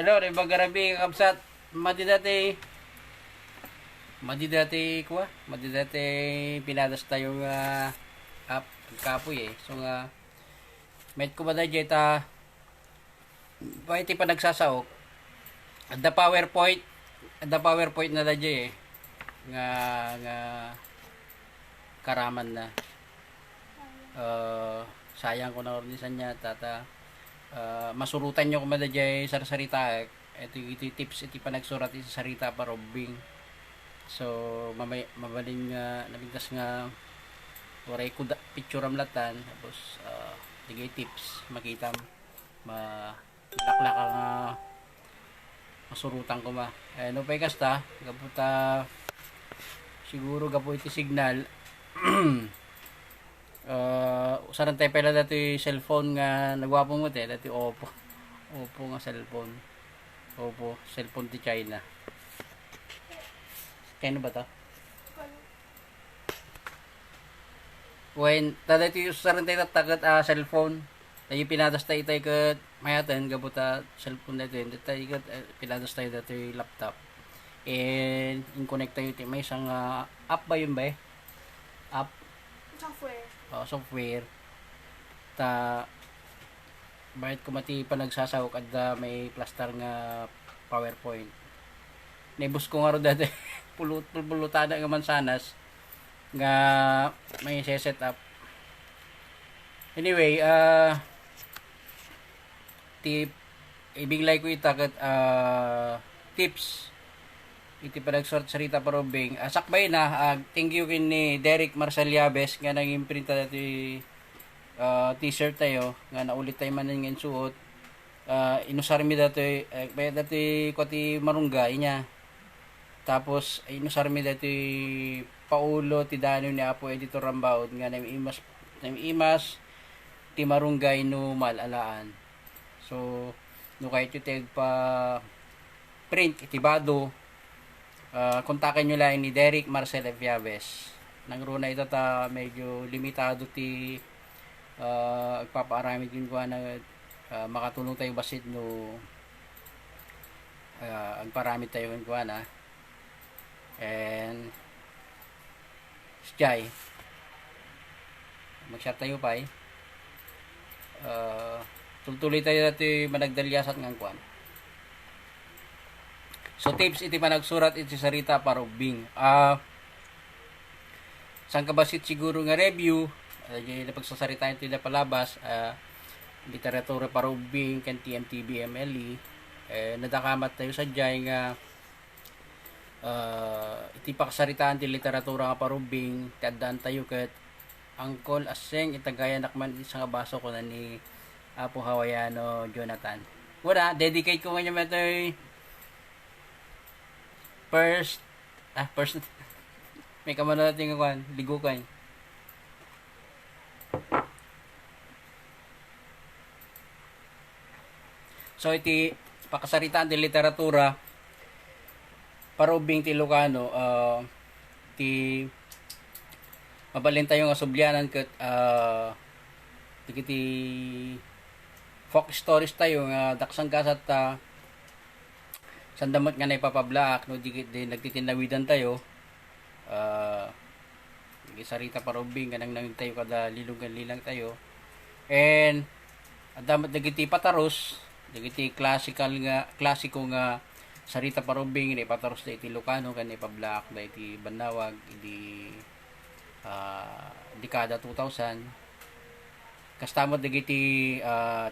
Hello, ibang garabi kabsat. Madi dati kuha. Madi dati pinadas tayo nga kapoy eh. So nga met ko ba da jeta iti pa nagsasaok. At the PowerPoint na da eh. Nga karaman na. Sayang ko na ornisan niya tata masurutan nyo kumada jay sarita ito tips iti pa nagsurat iti sarita parobing so mabaling nga nabigtas nga oray ko picture amlatan tapos tigay tips makita laklak nga masurutan ko no pay kasta gaputa siguro gapu iti signal usaran tayo pala dati cellphone nga nagwapo mo te dati Oppo nga cellphone ti China kaya ba to when dati usaran tayo tagat cellphone tayo pinadas tayo kat mayatan gabuta cellphone dati tayo kat pinadas tayo dati laptop and in connect tayo ti may isang app ba yun ba app software bakit kumati pa nagsasawok at may plaster nga PowerPoint naibus ko nga ro dati pulutada nga mansanas nga may set up anyway ibiglay ko itakat tips iti pa nagsort sarita parobing sakbay na thank you kin ni Derek Marsaliabes nga nang imprinta dati t-shirt tayo nga naulit tayo man nga suot inusar mi dati ko ti marunggay niya tapos inusar mi dati paulo ti dano ni Apo Editor Rambaud nga namiimas ti marunggay no malalaan so no kahit yung pa print itibado kontakin nyo lang ni Derek Marcel Viaves nang runa ito medyo limitado ti agpapaarami din ko na makatulong tayo basit no agparami tayo ko na and Jai mag-share tayo pa tuloy tayo dati managdalyasat ng kuan. So tips iti panagsurat iti sarita parubing. Sang kabasit siguro nga review, napagsasarita iti palabas, literatura parubing kan TMTB MLE, nadakamat tayo sa jay nga iti paksaritaan ti literatura nga parubing, tadaan tayo ket angkol aseng itagaya nakman iti nga baso ko na ni Apo Hawaiano Jonathan. Wala, dedicate ko nga niya metoy first may kamano natin nga ligukan so iti pakasaritaan ti literatura parubing ti Ilocano ti mabalin tayo nga subyanan ket ti folk stories tayo nga daksang kasat sandamot nga naipapablaak no di nagtitinawidan tayo sarita parubing kanang nangin tayo kada lilugan lilang tayo and adamat dagiti pataros dagiti klasiko nga sarita parubing ni pataros da iti Ilocano kan naipablaak da iti Banawag iti dekada 2000 kastamot dagiti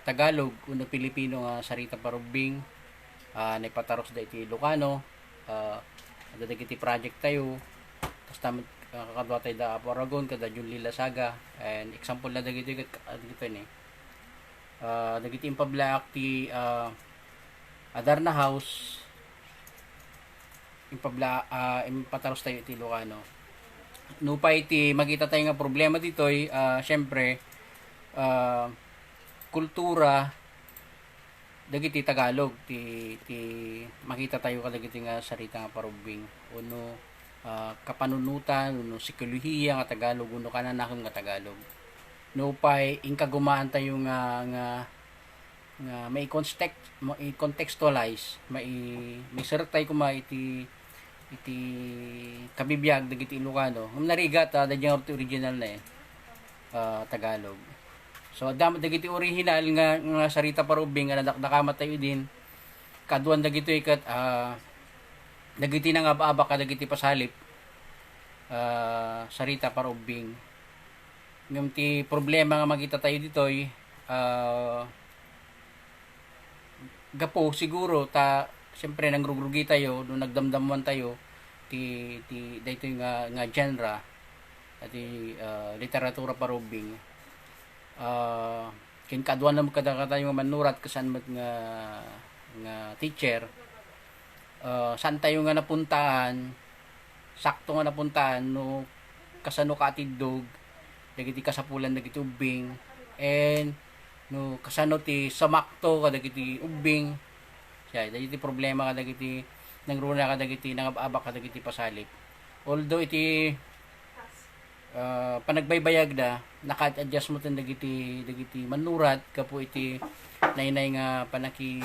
Tagalog uno Pilipino nga sarita parubing naipataros da iti Ilocano dagiti project tayo kastamot kakadwa tayo da Apo Aragon kada Junlila Saga and example na dagiti ni dagiti impablaak ti Adarna House impataros tayo iti Ilocano nupay ti makita tayo nga problema ditoy syempre kultura dagiti Tagalog ti makita tayo kadagiti nga sarita nga parubing uno kapanunutan uno psikolohiya nga Tagalog uno kananakon nga Tagalog no pay ingkagumaan tayo nga nga may contextualize may sertay kuma iti kabibiyag dagiti Ilocano narigat dadyang original na Tagalog. So dagiti original nga sarita parubing nga nadakdakamata tayo din kaduan dagito ikat dagiti nang aba ka dagiti pasalip sarita parubing ngem ti problema nga makita tayo ditoy gapo siguro siyempre nangrugrugi tayo nung nagdamdaman tayo dito nga genre at literatura parubing kin kadwan na kada tayo manurat kasan nga teacher saan tayo nga napuntaan sakto nga napuntaan no kasano ka atidog dagiti kasapulan dagiti ubing and no kasano ti samakto kadagiti ubing siya dagiti problema kadagiti nangruna kadagiti nangababa kadagiti pasalip although iti panagbaybayag na naka-adjust mo tan dagiti manurat kapo iti nainay nga panaki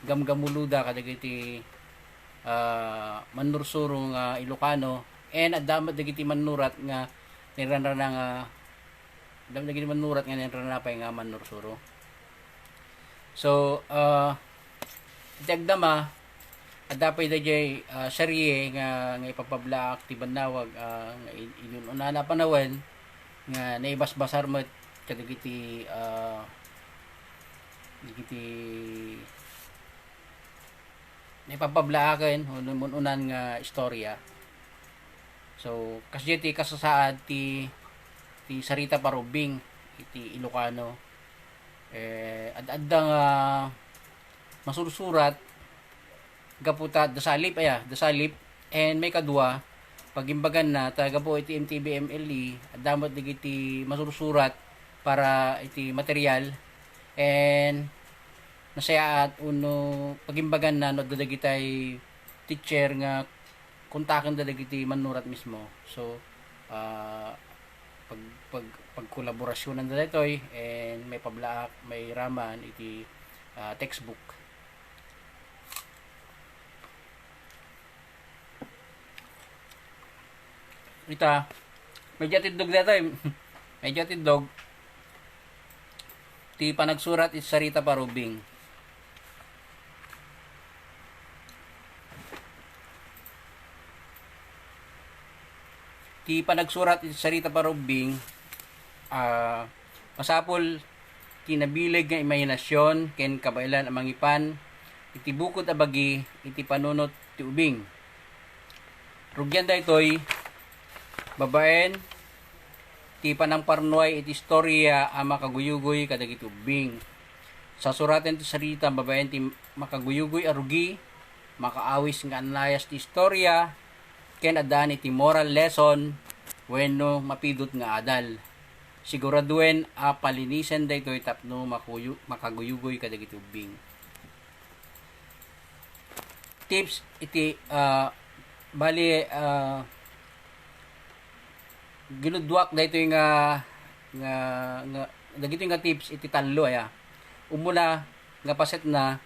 gamgamuluda kadagiti manursuro nga Ilocano and addamat dagiti manurat nga niranrana nga dagiti manurat nga niranapay nga manursuro. So itagdama adapay dayjay serye nga ipapabla aktiban nawag nga inyun unana panawen nga naibasbasar met kadagiti naipapabla unan nga istorya. So kasi ti kasasaad ti sarita parubing iti Ilocano adda nga masursurat gaputa dasalip and may kadua pagimbagan na taga po iti MTB MLE adamot digiti masursurat para iti material and nasayaat uno pagimbagan na no dadagitay teacher nga kontaken dadagiti manurat mismo. So pagkolaborasyonan na ditoy and may pablaak may raman iti textbook. Ita medyo tindog ditoy medyo tindog ti panagsurat iti sarita parubing. Ti panagsurat iti sarita parubing masapol ti nabilig nga imahinasyon ken kabailan ang mangipan iti bukod a bagi iti panunot ti ubing. Rugyan daytoy babaen ti panangparnoy iti istorya a makaguyugoy kadagiti ubing. Sa suraten ti sarita babaen ti makaguyugoy a rugi makaawis nga anlayas ti istorya ken adan iti moral lesson wenno mapidot nga adal. Siguraduen a palinisen daytoy tapno makaguyugoy kadagiti ubing. Tips iti bali ginudwak daytoy nga dagitoy nga tips iti tallo umuna nga paset na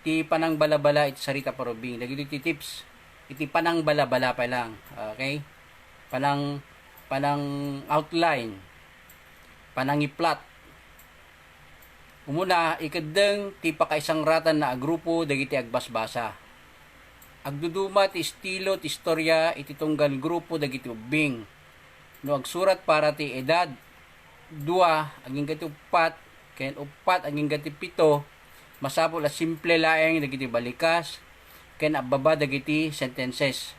ti panang balabala iti sarita parubing. Dagitoy ti tips iti panang balabala pa lang. Okay? Panang outline. Panang i-plot. Umuna ikaddeng ti pakaisang ratan na agrupo dagiti agbasbasa. Agduduma ti estilo ti istorya iti tunggal grupo dagiti ubing. No agsurat para ti edad 2 aging gati upat ken upat aging gati 7 masapol a simple laeng dagiti balikas ken ababa dagiti sentences.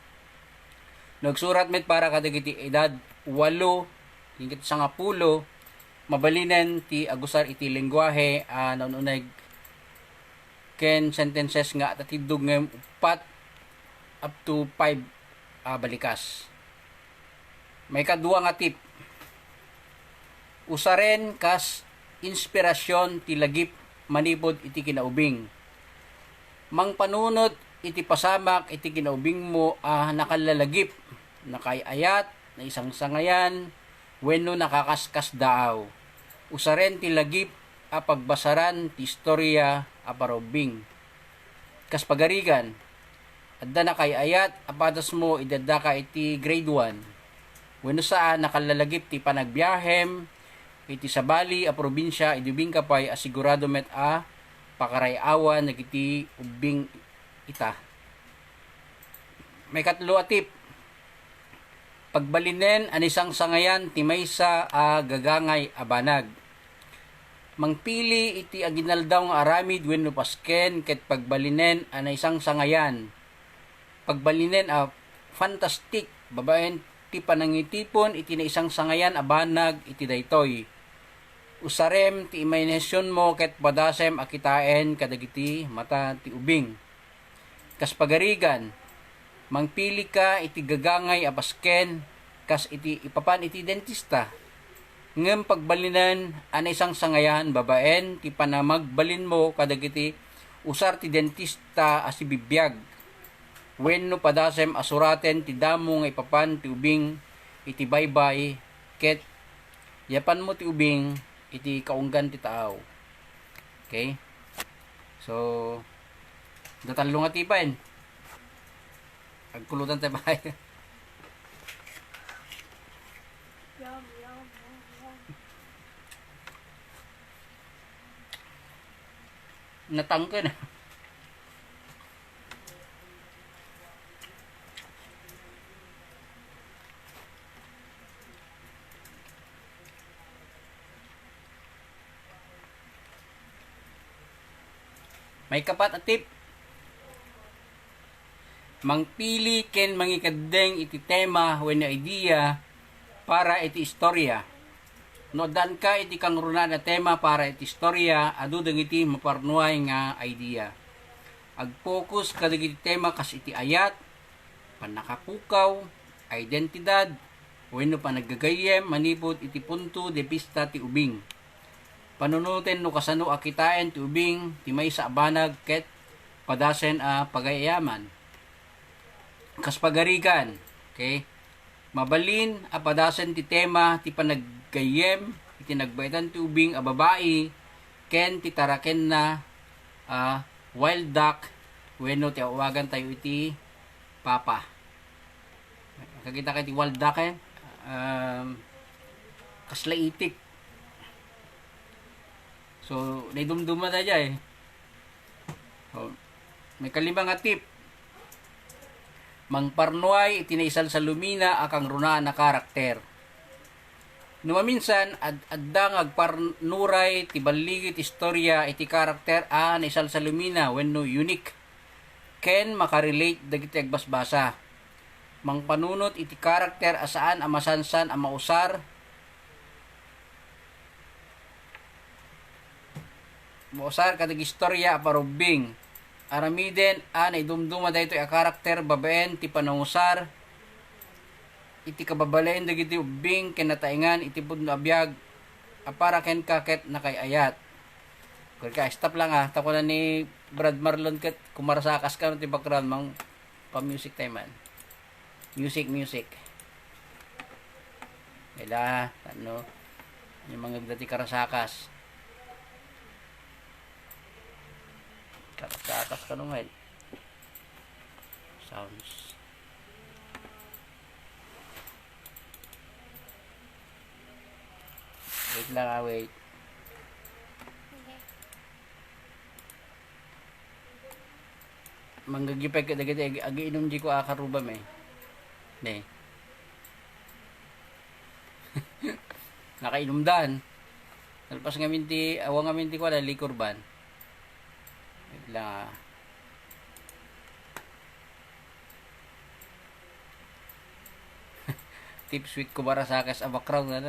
No agsurat met para kadagiti edad 8 aging gati 10 mabalinen ti agusar iti lengguwahe nanuneg ken sentences nga tatidog ngem upat up to 5 balikas. May kadua nga tip. Usaren kas inspirasyon ti lagip manipod iti kinaubing. Mangpanunot iti pasamak iti kinaubing mo nakalalagip, nakayayat, na isang sangayan, wenno nakakaskas daaw. Usaren ti lagip a pagbasaran ti istorya a parubing. Kas pagarigan, adda na kay ayat apadas mo idadda ka iti grade 1. Wenno saan nakalalagip ti panagbiyahem iti sabali a probinsya idubing kapay asigurado met a pakarayawan nagiti ubing ita. May katlo a tip. Pagbalinen anisang sangayan ti maysa a gagangay a banag. Mangpili iti aginaldaw nga aramid wenno pasken ket pagbalinen anay isang sangayan. Pagbalinen a fantastic babaen ti panangitipon iti na isang sangayan a banag iti daytoy. Usarem ti imahinasyon mo ket padasem akitaen kadagiti mata ti ubing. Kas pagarigan, mangpili ka iti gagangay a pasken kas iti ipapan iti dentista. Ngem pagbalinan ana isang sangayan babaen ti panamagbalin mo kadagiti usar ti dentista asi bibiyag. Wenno padasem asuraten ti damo nga ipapan ti ubing iti baybay ket yapan mo ti ubing iti kaunggan ti taaw. Okay? So datallo nga tipain. Agkulutan tayo bahay. Natangke na. May kapat at tip. Mangpili ken mangikadeng iti tema wenno idea para iti istorya. Nodan ka iti kang runa na tema para iti istorya adu dagiti maparnuay nga idea. Agpokus kadagiti tema kas iti ayat, panakapukaw, identidad, wenno panaggagayem manipod iti punto de pista ti ubing. Panunutin no kasano akitain ti ubing ti maysa a banag ket padasen a pagayaman. Kas pagarigan, okay? Mabalin a padasen ti tema ti panaggayem iti nagbaitan ti ubing a babae ken ti taraken na wild duck wenno ti awagan tayo iti papa. Kakita kay ti wild duck kasla itik. So naidumduma na dya So, may kalimang nga tip. Mangparnuay iti naisal sa lumina akang runaan na karakter. Numaminsan addang agparnuray ti baligit istorya iti karakter a naisal sa lumina wenno unique. Ken makarelate dagiti agbasbasa. Mangpanunot iti karakter asaan a masansan a mausar. Mausar kadag istorya a parubing. Aramiden na idumduma daytoy a karakter babaen ti panangusar iti kababalain dagiti ubing ken nataingan iti pudno abiyag para ken kaket nakayayat. Kung ka stop lang tako na ni Brad Marlon ket kumarasakas ka ti background mang pa music time man. Music. Ila yung mga dati karasakas. Karasakas ka nung sounds. Wait lang wait. Manggagipay ka dagiti agi inom di ko akarubam Ne. Nakainom dan. Talpas nga minti, awang nga minti ko ala liquor ban. Wait lang Tip sweet ko para sa akas abakraw na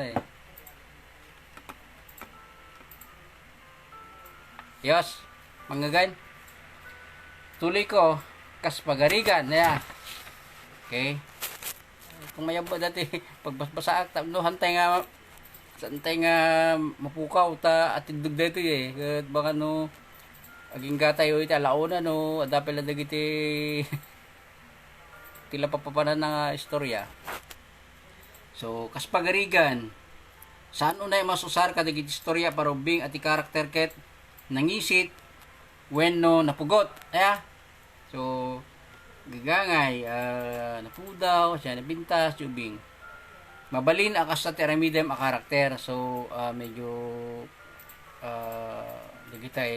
Yos, manggagan. Tuloy ko, kas pagarigan. Okay. Kung mayabot dati, pagbasbasaak, hantay nga mapukaw, atindog dito Kat baka aging gatay iti alauna adapel na dagiti tila papapanan nga istorya. So, kas pagarigan, Saan unay masusar kadagiti istorya parubing at karakter ket nangisit wenno napugot. So gagangay napudaw siya nabintas ubing mabalin akas sa teramidem a karakter. So medyo dagitay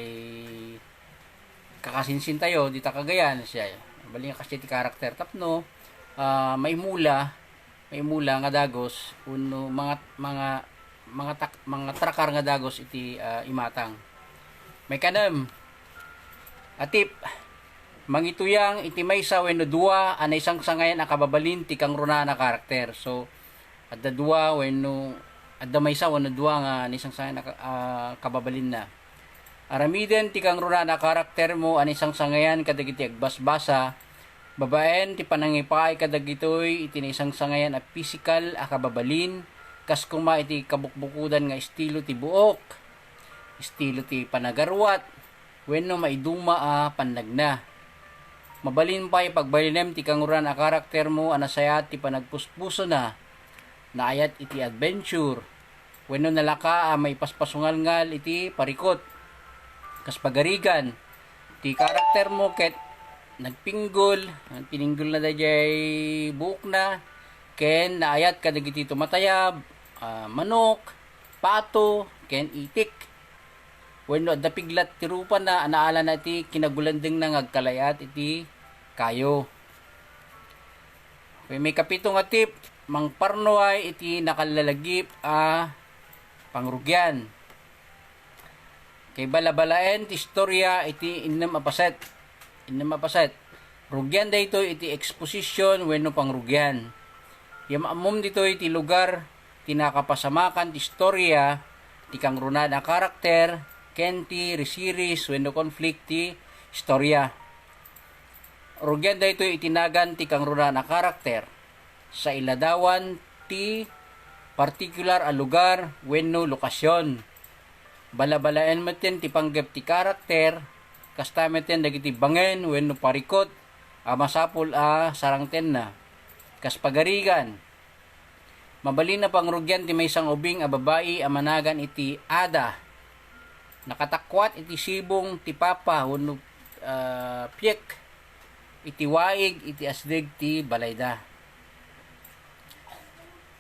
kakasinsin tayo dita kagayan siya mabalin akas ti karakter tapno maimula nga dagos uno mga trakar nga dagos iti imatang may kanam atip mangituyang iti maysa wenno dua anay sangsangayan a kababalin ti kang runa na karakter. So adda dua wenno adda maysa wenno dua nga anay sangsangayan kababalin na aramiden ti kang runa na karakter mo anay sangsangayan kadagiti agbasbasa babaen ti panangipay kadagitoy iti isang sangayan a physical a kababalin kas kuma iti kabukbukudan nga estilo ti buok, estilo ti panagarwat, wenno maiduma a panagna. Mabalin pa'y pagbalinem ti kanguran a karakter mo anasayat ti panagpuspuso na naayat iti adventure, wenno nalaka a may paspasungal-ngal iti parikot. Kas pagarigan ti karakter mo ket nagpinggol, pininggol na dayay buok na, ken naayat kadagiti tumatayab, manok, pato, ken itik. Wenno adda piglat ti rupa na anaala na iti kinagulandeng na ngagkalayat iti kayo. Okay, may kapito nga tip, mangparnoay iti nakalalagip pangrugyan. Kay balabalaen ti istorya iti innam apaset. Rugyan dayto iti exposition wenno pangrugyan. Yamamom dito iti lugar tinakapasamakan ti istorya ti kangruna na karakter ken ti resiris wenno conflict ti istorya. Rugyan dayto itinagan ti kangruna na karakter sa iladawan ti particular a lugar wenno lokasyon. Balabalaen meten ti panggep ti karakter kasta meten dagiti bangen wenno parikot masapul sarangten na. Kas pagarigan mabalin na pangrugyan ti maysang ubing a babae a managan iti Ada nakatakwat iti sibong ti papa wenno piek iti waig iti asdeg ti balayda.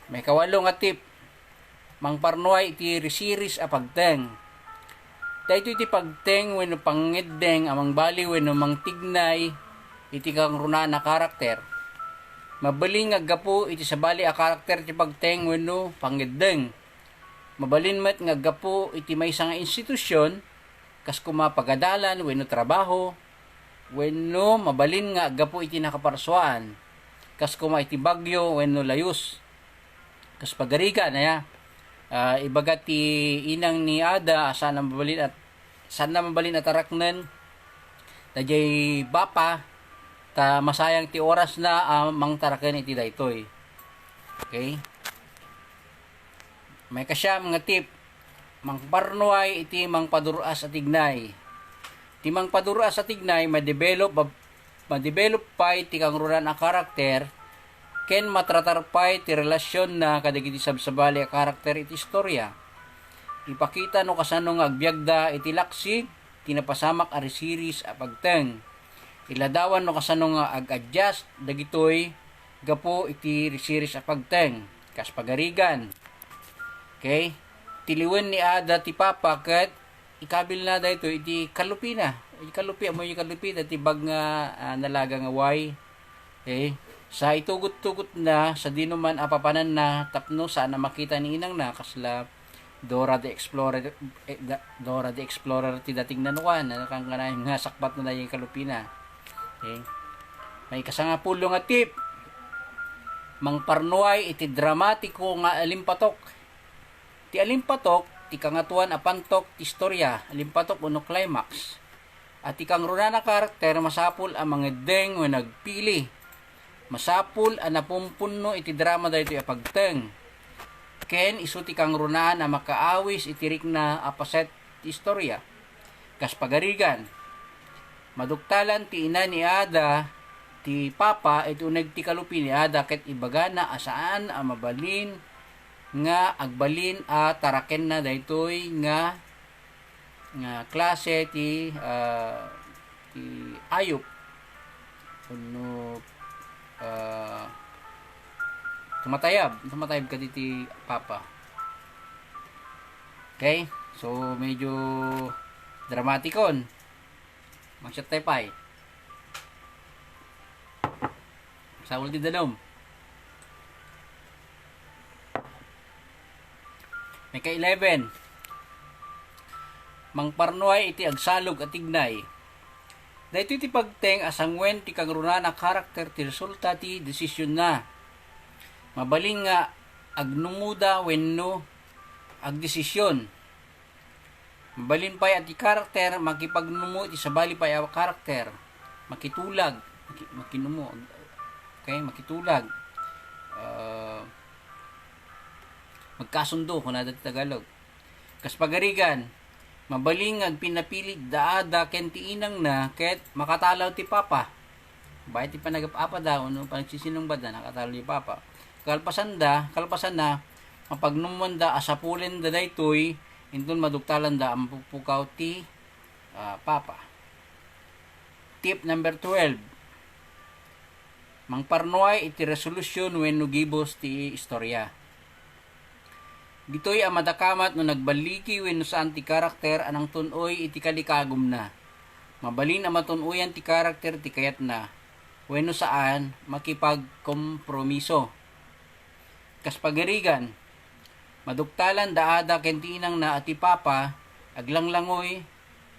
May kawalo nga tip mangparnoy iti resiris a pagteng. Dayto iti pagteng wenno pangiddeng amang bali wenno mangtignay iti kangruna na karakter. Mabalin nga gapo iti sabali a karakter ti pagteng wenno pangiddeng. Mabalin met nga gapo iti maysa nga institusyon kas kuma pagadalan wenno trabaho wenno mabalin nga gapo iti nakaparsuan kas kuma iti bagyo wenno layus. Kas pagarigan ibagat ti inang ni Ada sana mabalin at araknen dayay bapa ta masayang ti oras na mangtaraken iti daytoy. Okay? May kasyam nga tip mangparnuay iti mangpaduras at ignay. Ti mangpaduras at ignay ma-develop pa iti kangrunan a karakter ken matratar pa iti relasyon na kadagiti sabsabali a karakter iti istorya. Ipakita no kasano nga agbyagda iti laksig tinapasamak a resiris a pagteng. Iladawan no kasano nga ag-adjust dagitoy gapo iti resiris a pagteng. Kas pagarigan. Okay? Tiliwen ni Ada ti papa ket ikabil na dayto iti kalupina. Ikalupi amo ikalupi dati bag nga nalaga nga way. Okay? Sa itugot-tugot na sa dinuman apapanan na tapno sana makita ni inang na kasla Dora the Explorer ti dating nanuan na kang nga sakbat na yung kalupina. Okay? May kasangapulo nga tip mangparnuay iti dramatiko nga alimpatok. Ti alimpatok ti kangatuan apantok ti istorya alimpatok uno climax. At ti kangruna na karakter masapul ang mangedeng o nagpili. Masapul ang napumpunno iti drama dahito apagteng. Ken isu ti kangrunaan na makaawis itirik na apaset ti istorya. Kas pagarigan. Maduktalan ti ina ni Ada ti papa iti uneg ti kalupi ni Ada ket ibaga na asaan ang mabalin nga agbalin at taraken na daytoy nga klase ti ayop kuno tumatayab ka ti papa. Okay, so medyo dramatikon magsat tayo pay sa ulti danom. May ka-11 mangparnoy iti agsalog at ignay. Dahito iti pagteng asangwen ti kangruna na karakter ti resulta ti desisyon na. Mabaling nga agnumuda wenno agdesisyon. Mabalin pay at ti karakter makipagnumo iti sabali pay a karakter. Makitulag, makinumo. Okay, makitulag. Magkasundo kung nada ti Tagalog. Kas pagarigan mabaling ag pinapilit daada ken ti inang na ket makatalaw ti papa. Bayat ti panagapapa da uno panagsisinong bada nakatalaw ti papa. Kalpasan na mapagnumon da asapulen da daytoy inton maduktalan da ang pupukaw ti papa. Tip number 12. Mangparnoy iti resolution wenno gibos ti istorya. Dito'y amadakamat no nagbaliki wenno saan ti karakter anang tunoy iti kalikagom na. Mabalin amatunoyan ti karakter ti kayat na. Wenno saan makipagkompromiso. Kas pagarigan, maduktalan daada kentinang na ati papa, aglanglangoy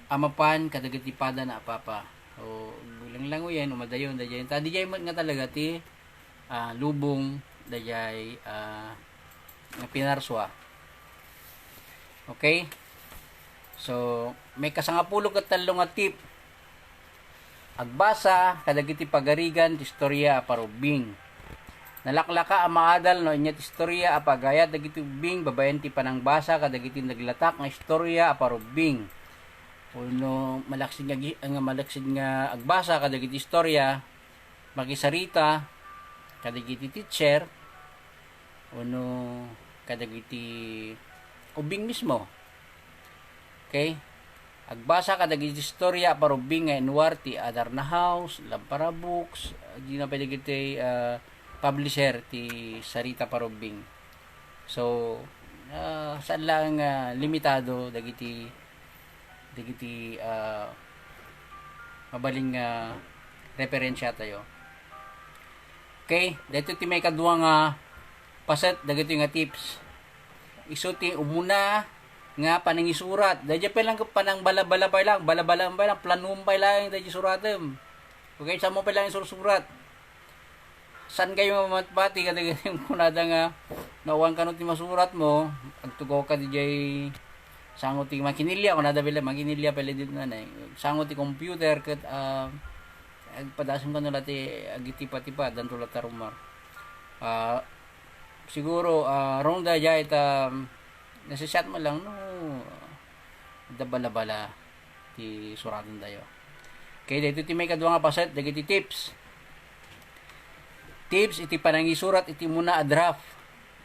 amapan kadagatipada na papa. O langlangoy yan, umadayon dayay. Tadi jay nga talaga ti lubong dayay pinarswa. Okay? So, may kasangapulo kat talong nga tip. Agbasa, kadagiti pagarigan, ti istorya aparubing. Nalaklaka ang maadal no inya ti istorya apagayat dagiti ubing, babayan ti panangbasa, kadagiti naglatak nga istorya aparubing. Uno malaksid nga agbasa, kadagiti istorya, makisarita, kadagiti teacher, uno kadagiti ubing mismo. Okay? Agbasa kadagiti istorya parubing nga inwar ti Adarna House, Lampara Books, di na pwede kiti publisher ti Sarita Parubing. So, saan lang limitado dagiti mabaling referensya tayo. Okay? Dito ti may kadwa nga paset dagito nga tips. Iso ti umuna nga panangisurat. Dadya pa lang panang balabala pa lang, planum pa lang dadya suratem. Okay, sa mo pa lang surat. San kayo mamatpati kada yung kunada nga nawang kanot ti masurat mo, agtugaw ka DJ sangot ti makinilya kunada bila makinilya pala dito na sangot ti computer ket agpadason ka nula ti agitipa-tipa dan tulat tarumar. Siguro ronda jay nasisat mo lang no dabala-bala ti suratan tayo. Okay, dito ti may kadwa nga paset dagiti tips iti panangisurat iti muna a draft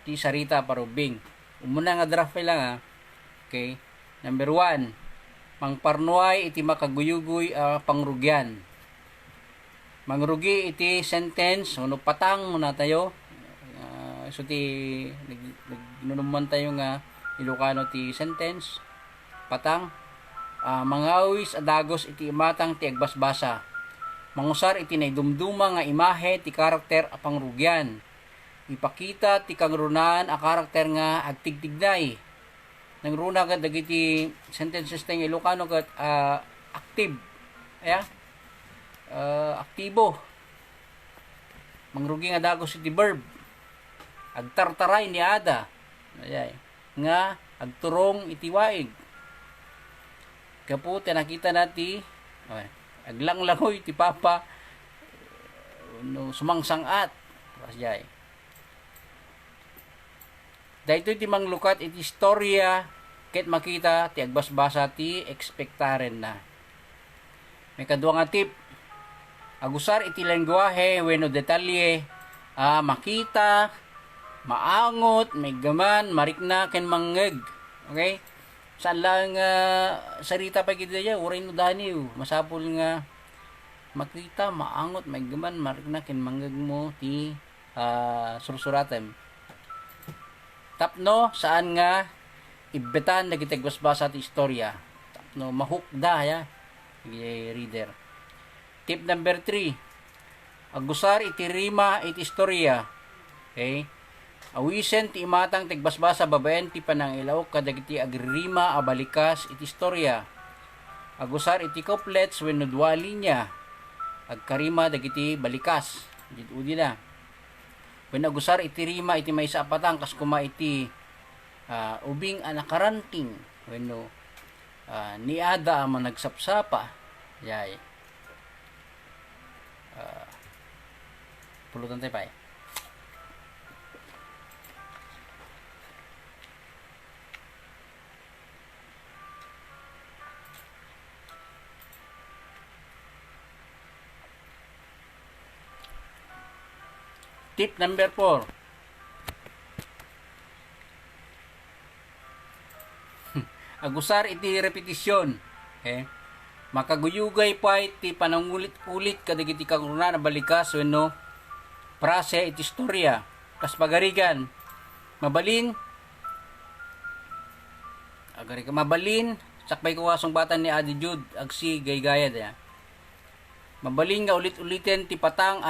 ti Sarita Parubing. Umuna nga draft lang okay. Number 1, mangparnuay iti makaguyugoy pangrugyan. Mangrugi iti sentence uno patang muna tayo. So ti nagnunuman tayo nga Ilocano ti sentence patang mangawis adagos iti imatang ti agbasbasa. Mangusar iti naidumduma nga imahe ti karakter a pangrugyan. Ipakita ti kangrunan a karakter nga agtigtignay. Nangruna kat dagiti sentences tayong Ilocano kat active. Aktibo. Mangrugi nga dagos iti verb. Agtartaray ni ada. Nga agturong iti waig. Kapo nakita nati aglanglangoy ti papa no sumangsangat. Pasjay. Dahito ti manglukat iti istorya ket makita ti agbasbasa ti ekspektaren na. May kadwa nga tip. Agusar iti lengguwahe wenno detalye makita maangot, may gaman, marikna, ken mangeg. Okay? Saan lang sarita pa kita dyan, uray no daniw. Masapul nga makita, maangot, may gaman, marikna, ken mangeg mo ti sursuratem. Tapno, saan nga ibetan na gitagbasbasa ti istorya. Tapno, mahukda ya, reader. Tip number 3. Agusar iti rima iti istorya. Okay? Awisen ti imatang tigbasbasa babaen ti panangilaw kadagiti agrima abalikas iti istorya. Agusar iti couplets wenno dua linya. Agkarima dagiti balikas. Udi na. When agusar iti rima iti maysa apatang kas kuma iti ubing anakaranting wenno niada ang nagsapsapa. Yay. Pulutan tayo pa eh. Tip number 4. Agusar iti repetisyon. Okay? Makaguyugay pa iti panangulit-ulit kadagiti kagurna na balikas wenno prase iti istorya. Kas pagarigan. Mabalin. Sakbay ko asong batan ni Adi Jude. Agsi gaygayad. Mabalin nga ulit-ulitin ti patang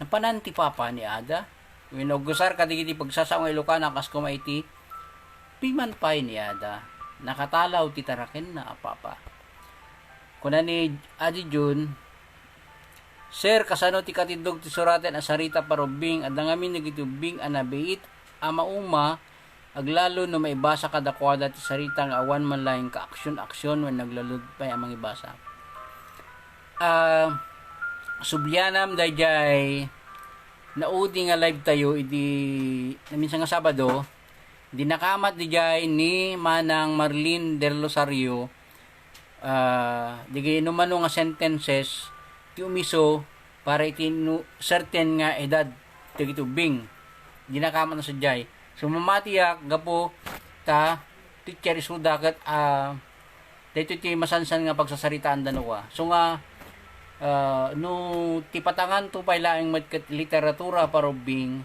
napanan ti papa ni Ada. Wenno agusar kadagiti pagsasaong Ilocana kas kuma iti piman pay ni Ada. Nakatalaw ti taraken na papa. Kuna ni Adi June, Sir, kasano ti katindog ti suraten asarita parubing at nangamin nagitubing anabeit amauma aglalo no maibasa kadakwada ti sarita nga awan man laing ka-aksyon-aksyon when naglalud pa amang ibasa. Subyanam dayjay naudi nga live tayo idi minsan nga Sabado di nakamat dijay ni Manang Marlene Del Rosario di numano nga sentences ti umiso para iti certain nga edad dagiti ubing di nakamat na sadyay so mamatiyak gapo ta teacher isuda ket dito ti masansan nga pagsasaritaan danawa so nga no ti patangan to pay laeng madket literatura parubing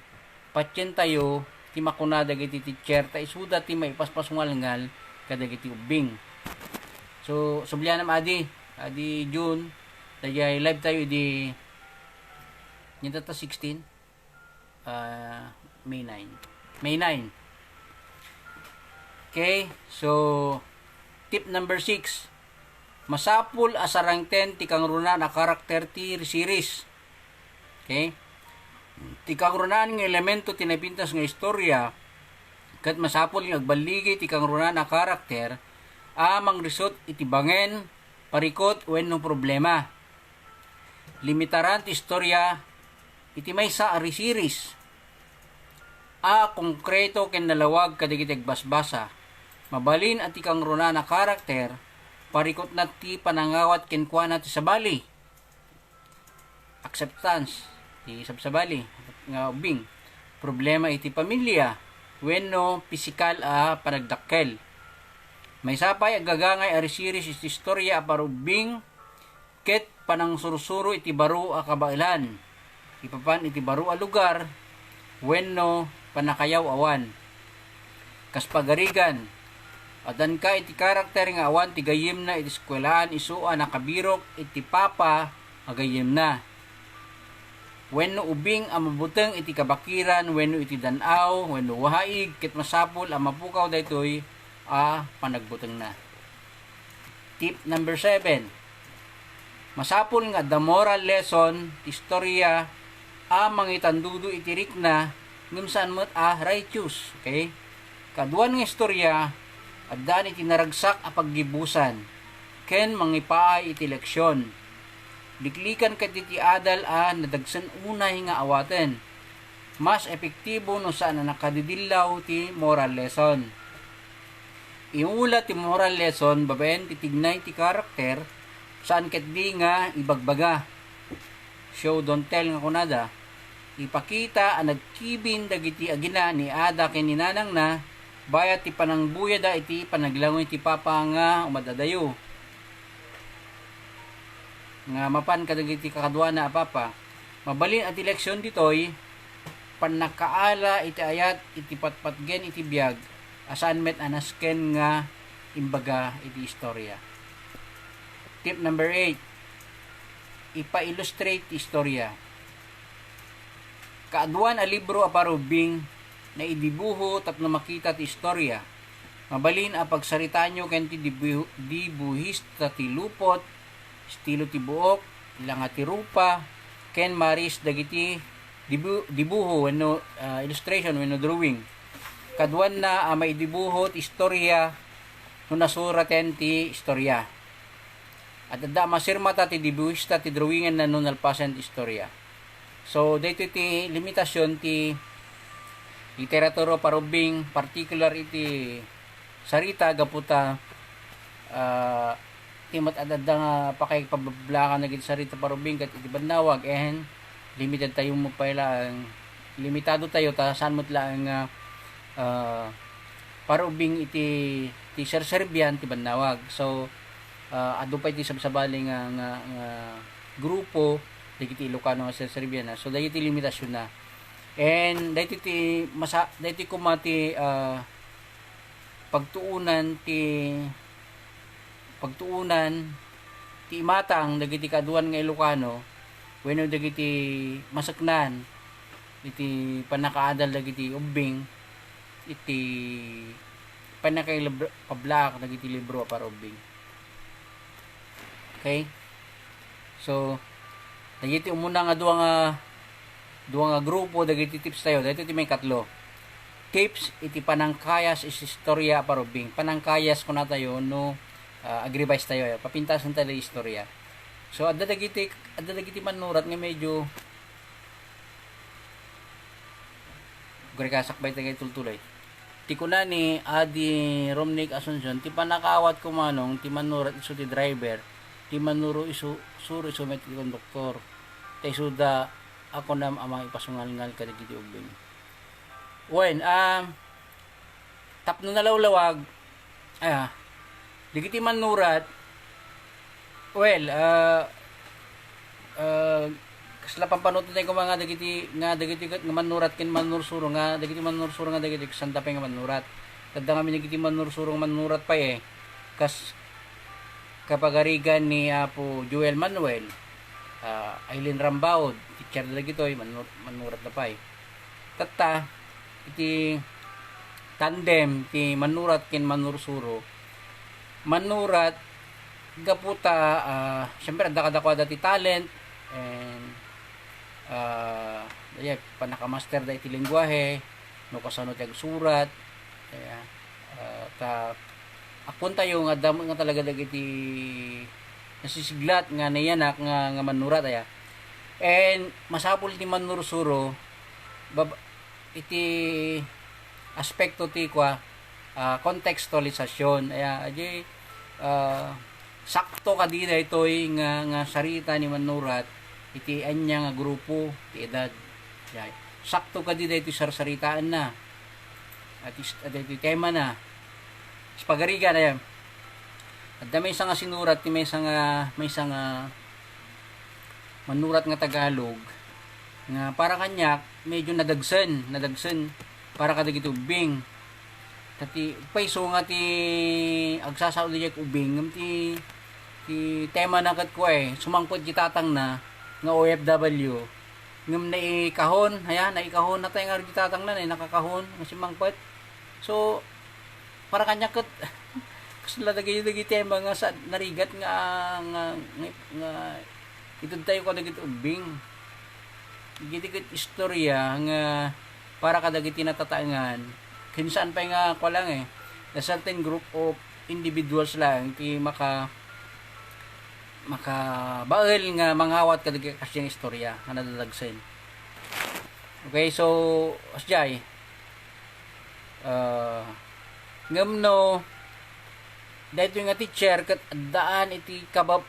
patyen tayo ti makuna dagiti teacher ta isuda ti maipaspasungalngal kadagiti ubing so sublianam adi June dayay live tayo di nito 16 May 9 okay so tip number 6 masapul asarang 10 ti kangruna na karakter ti series okay ti kangrunaan nga elemento tinapintas nga istorya ket masapul nga agbaligi ti kangruna na karakter amang result iti bangen parikot wenno problema limitaran ti istorya iti maysa a series konkreto ken nalawag kadagiti agbasbasa mabalin at ti kangruna na karakter parikot na ti panangawat ken kuana ti sabali acceptance ti sabsabali nga ubing problema iti pamilya wenno pisikal panagdakkel may sapay agagangay a series iti istorya parubing ket panang sursuro iti baro a kabailan ipapan iti baro a lugar wenno panakayaw awan kas pagarigan adan ka iti karakter nga awan ti gayem na iti eskwelahan isuan nakabirok iti papa agayem na wenno ubing ang mabuteng iti kabakiran wenno iti danaw wenno wahaig ket masapul ang mapukaw daytoy panagbuteng na. Tip number 7 masapul nga the moral lesson istorya mangitandudo itirik na ngem saan met righteous okay kaduan nga istorya addan iti naragsak a paggibusan ken mangipaay iti leksyon liklikan ket iti adal nadagsen unay nga awaten mas epektibo no saan na nakadidillaw ti moral lesson iula ti moral lesson babaen titignay ti karakter saan ket di nga ibagbaga show don't tell nga kunada ipakita ang nagkibin dagiti agina ni ada ken ni nanang na bayat ti panangbuya da iti panaglangoy ti papa nga umadadayo nga mapan kadagiti kakadwa na papa mabalin at eleksyon ditoy panakaala iti ayat iti patpatgen iti biag asan met anasken nga imbaga iti istorya. Tip number 8, ipa-illustrate istorya. Kaadwan a libro a parubing na idibuho tapno makita ti istorya. Mabalin a pagsarita nyo ken ti dibuhista ti lupot, estilo ti buok, ilang ti rupa, ken maris dagiti dibuho wenno illustration wenno drawing. Kaduan na may dibuho ti istorya no nasuraten ti istorya. At adda masirmata ti dibuhista ti drawingan na no nalpasan ti istorya. So dito ti limitasyon ti literaturo parubing particular iti sarita gaputa timot adada nga pakaypabablakan na giti sarita parubing kat iti banawag and limited tayo mo pala limitado tayo ta saan mo't lang parubing iti serserbian ti banawag. So adu pa iti sabsabaling nga grupo dagiti Ilocano nga serserbian na. So dagiti limitasyon na. And dagiti kumati pagtuunan ti imatang dagiti kaduan nga Ilocano wenno dagiti masaknan iti panakaadal dagiti ubing iti panakay pablak dagiti libro para ubing. Okay? So dagiti umuna nga duwa nga grupo dagiti tips tayo. Dito ti may katlo. Tips iti panangkayas is istorya parubing. Panangkayas ko na tayo no agribise tayo. Papintasan tayo istorya. So adda dagiti manurat nga medyo kasakbay tayo tultulay. Ti kuna ni Adi Romnick Asuncion ti panakawat ko manong ti manurat isu ti driver. Ti manuro isu suro isu met ti konduktor. Ti suda ako na amang ipasungal-ngal kadagiti ubing. When tapno nalawlawag digiti manurat kasla pampanood tayo ko mga dagiti nga manurat ken manursuro nga dagiti manursuro nga dagiti santa pa nga manurat kadda kami dagiti manursuro manurat pa kapagarigan ni Apo Joel Manuel Aileen Rambaud teacher dagitoy manurat na pa tatta iti tandem ti manurat ken manursuro manurat gaputa syempre adda ti talent and panakamaster da iti lengguwahe no kasano ti agsurat apon tayo nga damo nga talaga dagiti nasisiglat nga nayanak nga manurat and masapul ti manursuro iti aspekto ti contextualisasyon sakto kadida itoy nga sarita ni manurat iti anya nga grupo ti edad sakto kadida iti sarsaritaan na at iti tema na spagariga na yan at may isang nga sinurat may isang nga manurat nga Tagalog nga para kanyak medyo nadagsen para kadagiti ubing tati paiso nga ti agsasaw di ubing ti tema na kat ko sumangkot gitatang na nga OFW ngam na ikahon na tayo nga gitatang na nakakahon nga sumangkot so para kanya kat kasla dagi tema nga sa narigat nga ito tayo kadagiti ubing gitikit istorya nga para kadagiti natataangan kinsan pa nga ko lang a certain group of individuals lang ti makabael nga manghawat kadagiti kasyang istorya nga nadadagsen. Okay, so asjay ngamno dahito nga teacher kat daan iti kabab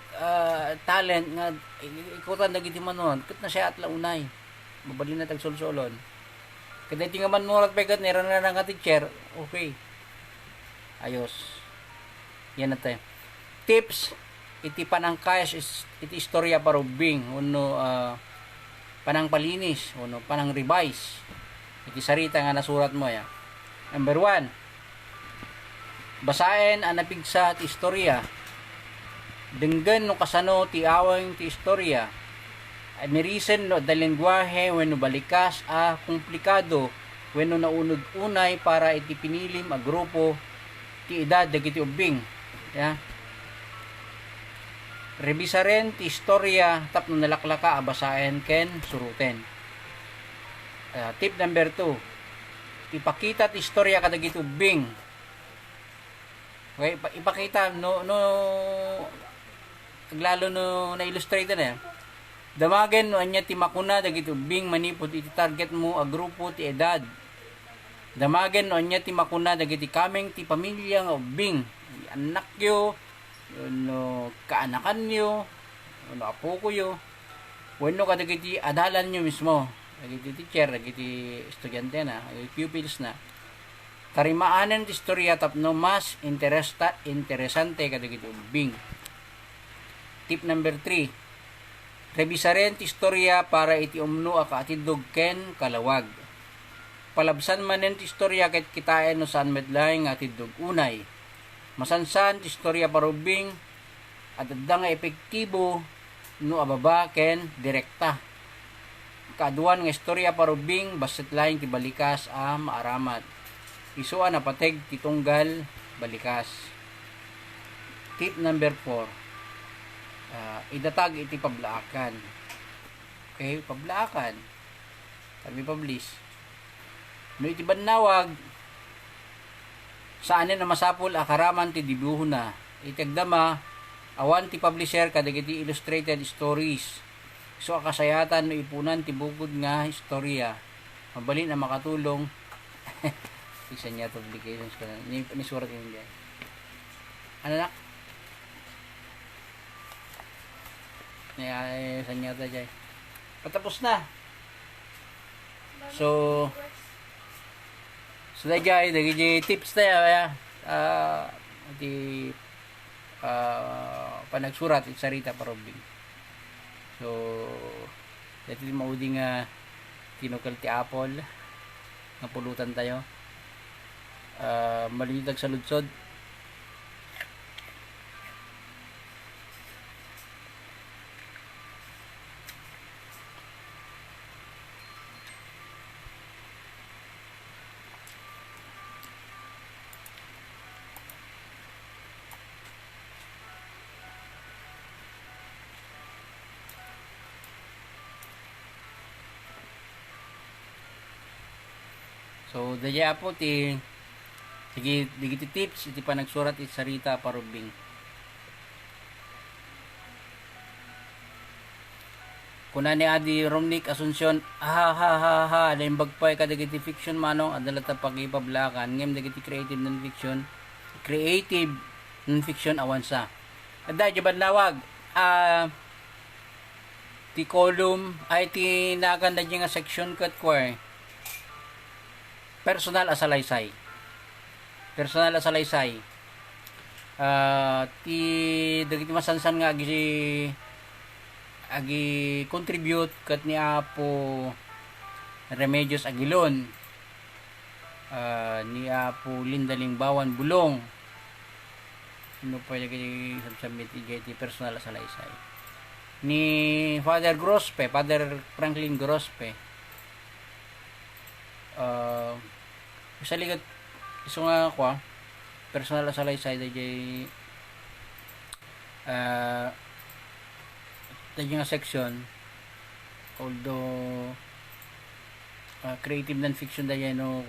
talent nga ikutan dagiti manon kat na siya at launay mabalin na tagsulsulon. Kada tingaman mo rat pegat nira na nga teacher, okay. Ayos. Yan na tayo. Tips, iti panangkayas iti istorya parubing, uno panang palinis, uno panang revise. Iti sarita nga nasurat mo ya. Number 1, basaen ang napigsa ti istorya. Denggan no kasano ti awang ti istorya. Mirisen no dalengguahe wenno balikas a komplikado wenno naunod unay para iti pinilim a grupo ti edad dagiti ubing. Ya. Rebisaren ti istorya tapno nalaklaka a basaen ken suruten. Tip number 2. Ipakita ti istorya kadagiti ubing. Okay, ipakita no lalo no na-illustrate na. Damagen no anya ti makuna dagiti ubing manipod iti target mo a grupo ti edad. Damagen no anya ti makuna dagiti kameng ti pamilya nga ubing. Anak yo, no kaanakan yo, no apo ko yo. Wenno kadagiti adalan nyo mismo. Dagiti teacher, dagiti estudyante na, pupils na. Tarimaanan ti istorya tapno mas interesante kadagiti ubing. Tip number 3. Rebisaren ti istorya para iti umno a kaatidog ken kalawag. Palabsan manen ti istorya ket kitaen no saan medlay nga atidog unay. Masansan ti istorya parubing at adda nga epektibo no ababa ken direkta. Kaaduan nga istorya parubing basit laing ti balikas a maaramat. Isuan na pateg ti tunggal balikas. Tip number 4. Idatag iti pablaakan. Okay, pablaakan. Sabi publish. No iti banawag saan na masapul akaraman ti dibuho na. Itagdama awan ti publisher kadagiti illustrated stories. So akasayatan no ipunan ti bukod nga istorya. Mabalin na makatulong. Isa niya publications ko na. Ni surat yun dyan. Ano na? Sa niya ta dyan. Patapos na. So dahil dahil tips tayo di panagsurat at sarita parubing. So dahil maudi nga tinukal ti apple nga pulutan tayo. Malintag sa lutsod. So daya po ti digiti tips iti panagsurat iti sarita parubing. Kuna ni Adi Romnick Asuncion lain bagpay kadagiti fiction manong adalata pagipablakan ngem dagiti creative non-fiction awansa. Adda jaban lawag ti column ay ti naganda nga section kat choir. Personal asalaysay. Ti dagiti masansan nga agi contribute kat ni Apo Remedios Aguilon. Ni Apo Lindaling Bawan Bulong. Ano pa yung submit ti personal asalaysay. Ni Father Franklin Grospe. Isa ligat iso nga ako personal asalaysay dahil nga section although creative non-fiction dahil no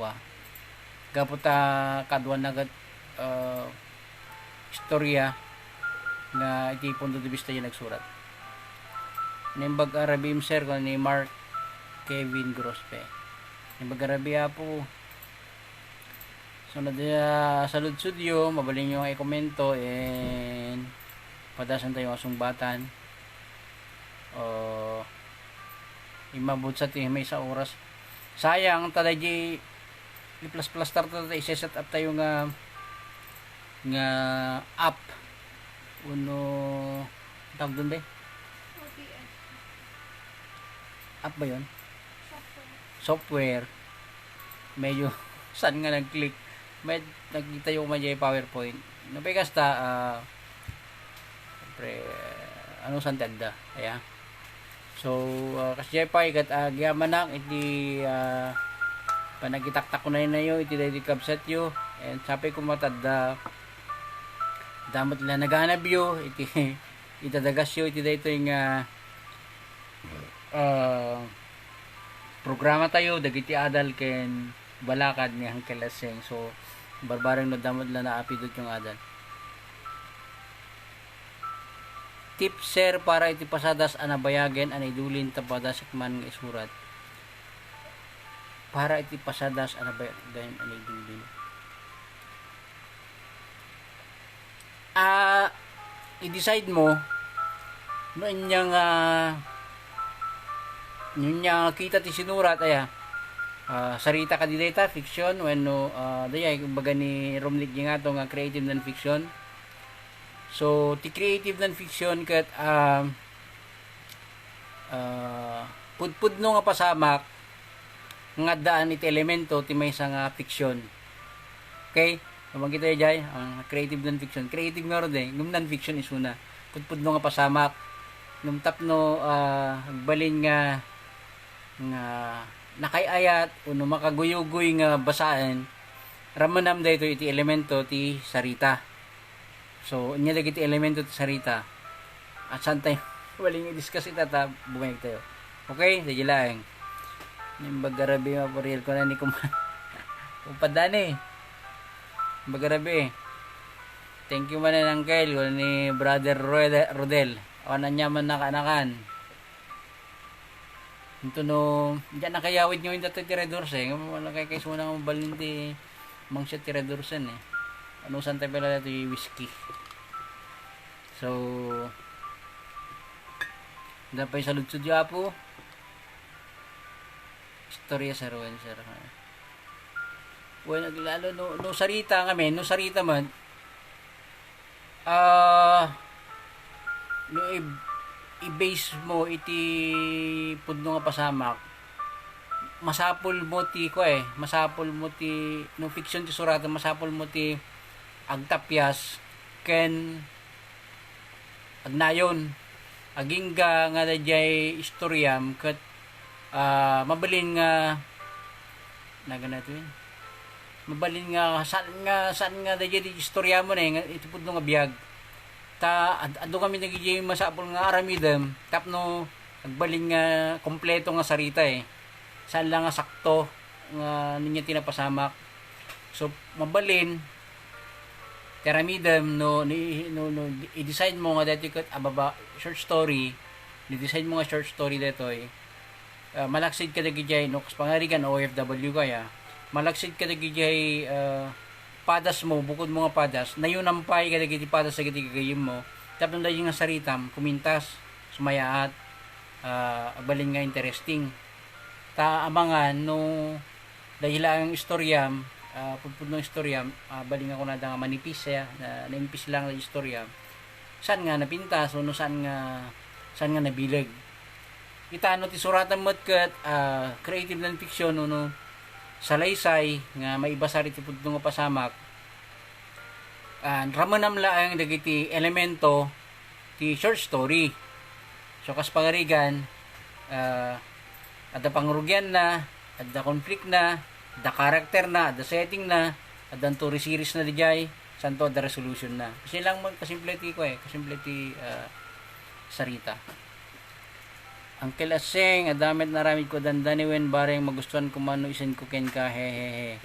kaputa kadwan nagat istorya nga iti punto de vista yung nagsurat nimbag Arabim sir ko ni Mark Kevin Grospe nimbag Arabia po. So na sa studio, mabaling nyo i-komento and padasan tayo ang sumbatan. imabot sa ti may sa oras. Sayang tada di plus plus start ta i-set up tayo nga app uno tawag dun ba? App ba yun? Software. Medyo saan nga nag-click may nagkita yung may PowerPoint nabigas ta siyempre ano san tanda kaya so kasi pa ikat agyaman nak iti panagitaktak ko na yun iti dahil kabsat yo and sabi ko matanda damot nila naghanap yo iti itadagas yo iti dahil ito yung programa tayo dagiti adal ken balakad ni Uncle Aseng so barbareng no damod la naapidot yung adal tip sir para iti pasadas anabayagen anidulin tapadas man nga isurat para iti pasadas anabayagen anidulin i-decide mo no inyang kita ti sinurat sarita ka dita fiction wenno dayay kumbaga ni Romnick nga to nga creative non-fiction so ti creative non-fiction ket pudpudno nga pasamak nga daan iti elemento ti maysa nga fiction okay kumang kita jay ang creative non-fiction creative nga ro de ngum non-fiction isuna pudpudno nga pasamak ngum tapno agbalin nga nakayayat uno makaguyugoy nga basaan ramanam dayto iti elemento ti sarita so inya lagi iti elemento ti sarita at santay waling i-discuss itata bumay tayo okay sige lang yung bagarabi maporil ko na ni kumpadani bagarabi thank you man ng Kyle ni brother Rodel awan niya man nakanakan ito no, diyan nakayawid nyo yung dati tiradorsen. Wala kay kayo muna ng balindi mang siya tiradorsen eh. Ano saan tayo pala ito yung whiskey. So, dapat sa lutsud yung apo. Istorya sa ruwan sir. Well, lalo no sarita kami, no sarita man. No i-base mo iti pudno nga pasamak masapol mo ti masapol mo ti no fiction ti surata masapol mo ti agtapyas ken agnayon agingga nga dayay istoryam ket mabalin nga naganato yun mabalin nga saan nga dayay istorya mo na iti pudno nga biyag ado kami nagiging masapol nga aramidem tapno agbaling nga kompleto nga sarita saan lang nga sakto nga ninya tinapasamak so mabalin teramidem no i-decide mo nga dati kat ababa short story i-decide mo nga short story detoy malaksid ka dagijay no kas pangarigan OFW kaya malaksid ka dagijay padas mo, bukod mo nga padas, na yun nampay kada giti padas sa giti gagayim mo, tapos na yung nga saritam, kumintas, sumayaat, abalin nga interesting. Abangan, no, dahil lang istoryam, pupud ng istoryam, balin nga ko na nga manipis naimpis lang na istoryam, saan nga napintas, no, saan nga nabilag. Itano ti suratan mo kat, creative non-fiction, no, salaysay nga maibasa iti pudno nga pasamak ramanam laang dagiti elemento ti short story so kas pangarigan adda pangrugyan na adda conflict na adda character na adda setting na adda story series na dijay santo adda resolution na kasi lang kasimple ti kasimple ti sarita ang kilaseng adamit na ramid ko dandani wen bareng magustuhan ko mano isen ko ken ka hehehe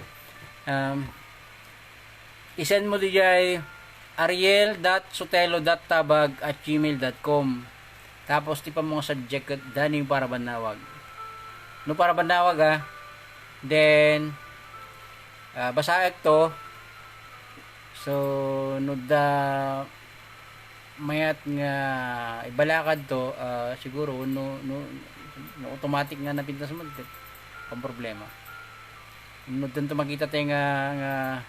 isen mo dijay ariel.sotelo.tabag@gmail.com tapos ti pa mga subject dani para banawag no para banawag then basaek to so no da mayat nga ibalakad to siguro no no automatic nga napintas mo dit ang problema no dun to makita tayo nga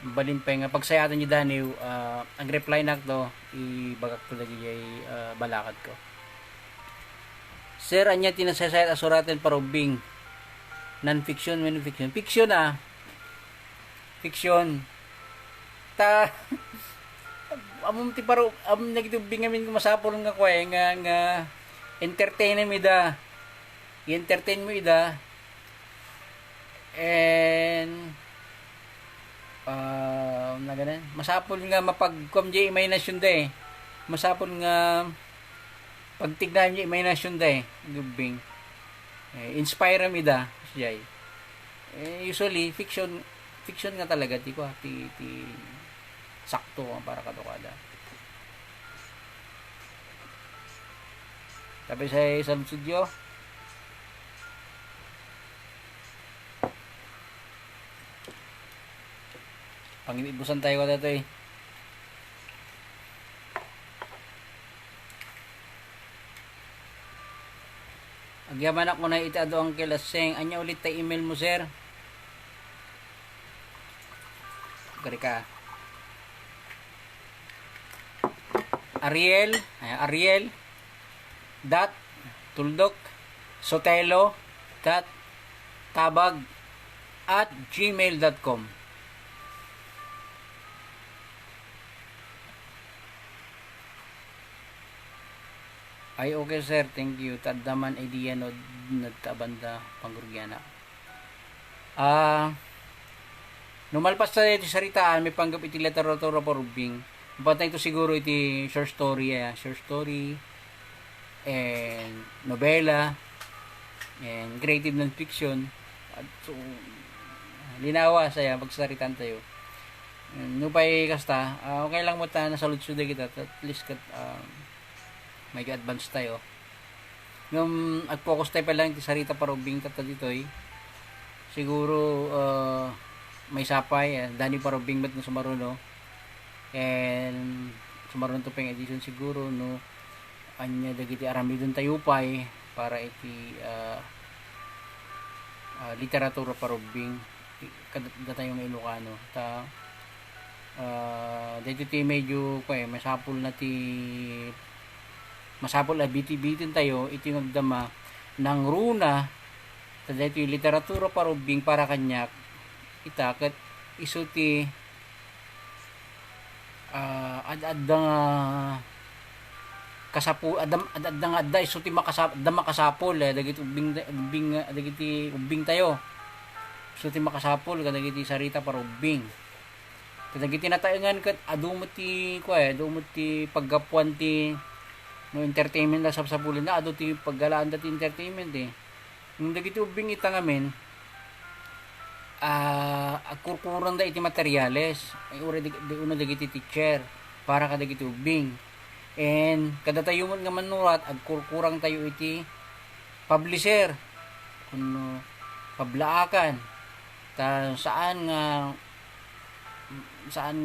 balin pa nga pagsayatan ni Daniel ang reply na to ibagak to lagi balakad ko. Sir, anya tinasayat asuraten parubing non-fiction, fiction. Fiction Fiction. Ta amom ti paro nagitubing amin kung masapol nga kway nga entertain mo ida. I-entertain mo ida. And na ganun. Masapol nga mapagkom di imagination day. Masapol nga pagtignan di imagination day. Gubing. Inspire mo ida. Siyay. Usually fiction nga talaga ti ko ti sakto para kadukada. Tapos ay sa studio. Pangibusan tayo ko dito eh. Agyaman ako na itado ang kilaseng. Anya ulit tayo email mo, sir? Gari ka. Ariel dot tuldok sotelo dot tabag at gmail.com. Ay okay sir, thank you. Tadaman idea no nagtabanda pangrugyana. Numalpas sa iti saritaan may panggap iti literatura porubing. Batay ito siguro iti short story, and novela, and creative non-fiction. At so, linawa saya pagsaritan tayo. Nupay kasta, okay lang mo ta nasa lutsuda kita, at least may advance tayo. Ngam ag-focus tayo pa lang iti sarita parubing tata ditoy. Siguro may sapay, Dani parubing bat na sumaruno. And sumaron to pang edition siguro no anya dagiti arami dun tayo pay para iti literatura parubing kada tayo ng Ilocano ta dagiti medyo masapul biti-bitin tayo iti magdama ng runa ta dagiti literatura parubing para kanyak itaket isuti adadang kasapu adadang adda isuti makasapol dagiti ubing tayo isuti makasapol kadagiti sarita para ubing kadagiti nataengan ket adumuti paggapuan ti no entertainment na sapsapulan na adu ti paggalaan dati entertainment yung dagiti ubing itangamen agkurkuran da iti materyales ay uri di uno dagiti teacher para kadagiti ubing and kada tayo nga manurat agkurkurang tayo iti publisher kuno pablaakan ta saan nga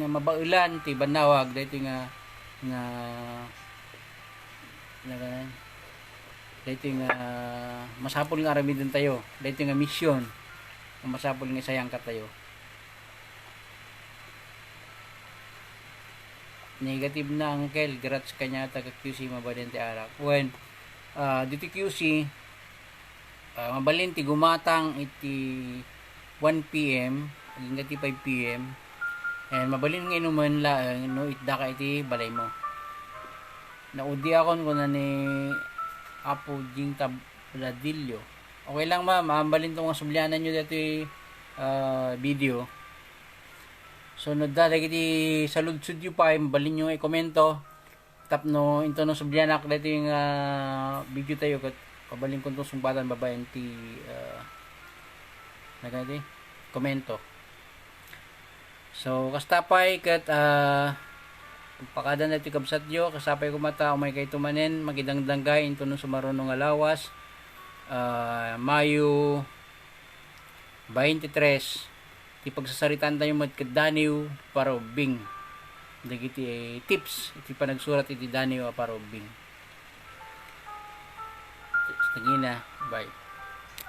mabaulan ti banawag dayto nga dayto nga masapol nga aramidon tayo dayto nga mission masapol nga sayang ka tayo. Negative na uncle, grats kanya taga QC mabalente arak. When dito QC mabalente gumatang iti 1 PM hanggang 5 PM and mabalin nga inuman la no itda ka iti balay mo. Naudi akon ko na ni Apo Jing Tabladillo. Okay lang ma'am, maambalin itong sublyanan nyo dito video. So, dagiti sa ludsud yu pa, mabalin nyo i-komento. Tapno, ito no subyanak dito yung video tayo. Pabalin ko itong sumbatan babayan ti komento. So, kastapay kat pagpakada na ito kabsat yu, kasapay kumata, umay kay tumanen, magidangdanggay, ito no sumarunong alawas. Mayo 23 ti pagsasaritaan tayo ket Daniel parubing dagiti tips iti panagsurat iti Daniel parubing Tagina. Bye.